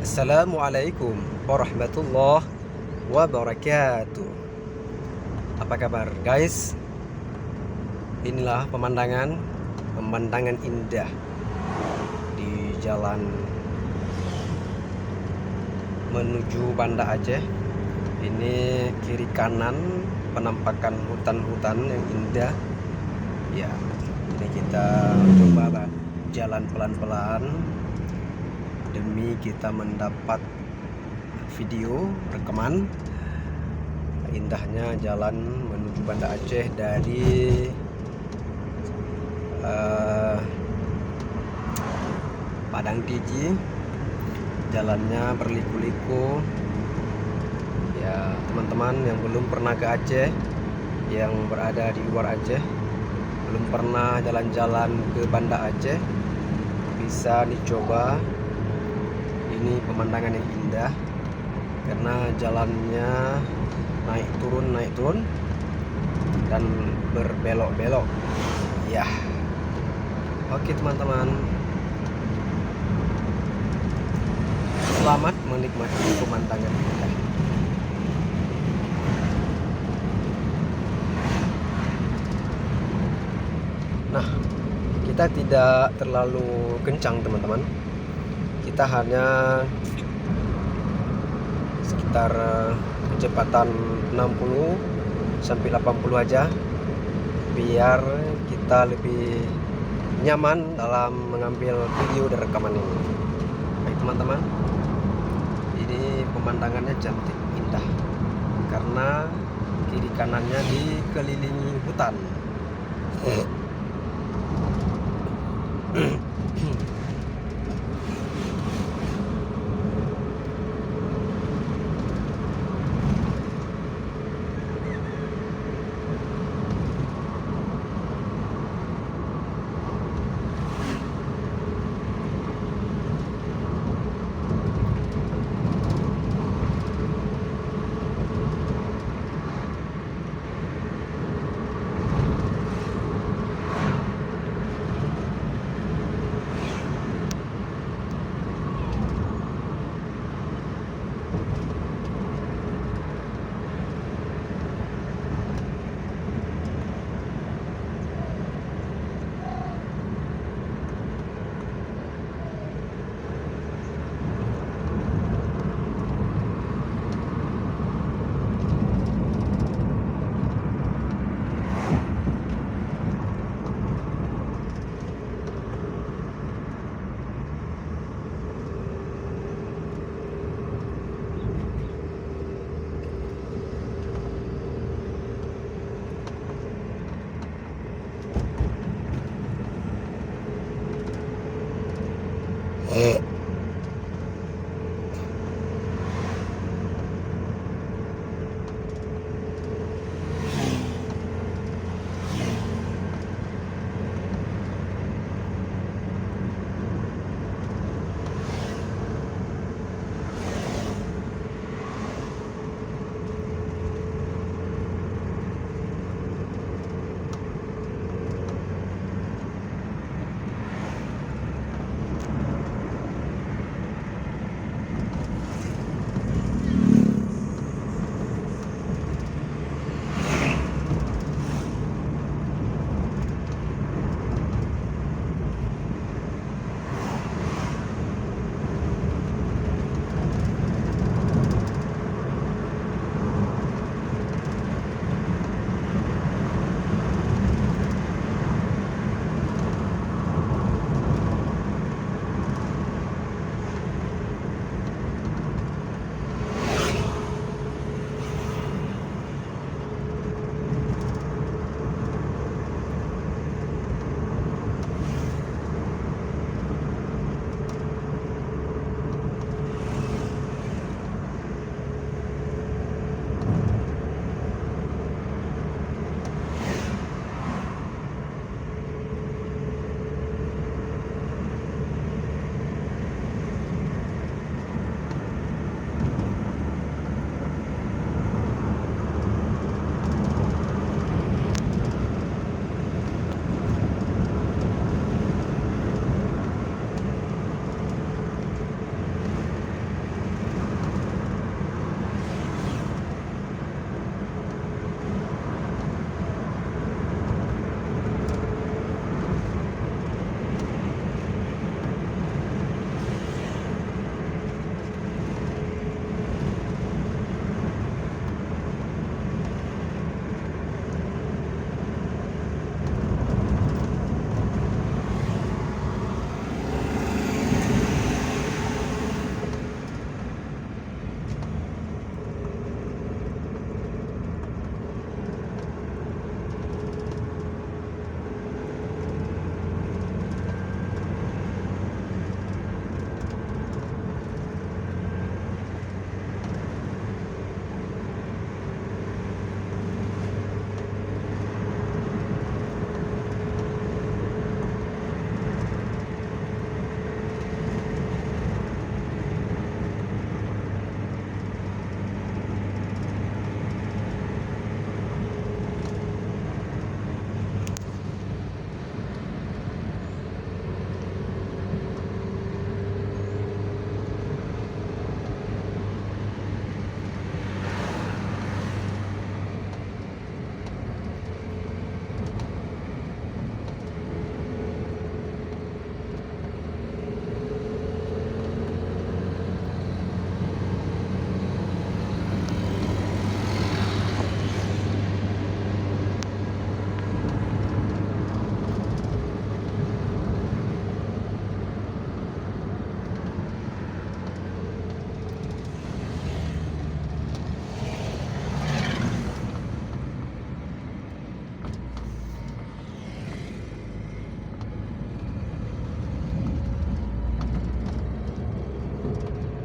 Assalamualaikum warahmatullahi wabarakatuh. Apa kabar guys? Inilah pemandangan indah di jalan menuju Banda Aceh. Ini kiri kanan penampakan hutan-hutan yang indah. Ya, ini kita coba jalan pelan-pelan demi kita mendapat video rekaman indahnya jalan menuju Banda Aceh dari Padang Tiji. Jalannya berliku-liku ya teman-teman yang belum pernah ke Aceh, yang berada di luar Aceh, belum pernah jalan-jalan ke Banda Aceh, bisa dicoba. Ini pemandangan yang indah karena jalannya naik turun dan berbelok-belok ya. Oke teman-teman, selamat menikmati pemandangan indah. Nah, kita tidak terlalu kencang teman-teman, kita hanya sekitar kecepatan 60 sampai 80 aja, biar kita lebih nyaman dalam mengambil video dan rekaman ini. Baik teman-teman, ini pemandangannya cantik indah karena kiri kanannya dikelilingi hutan.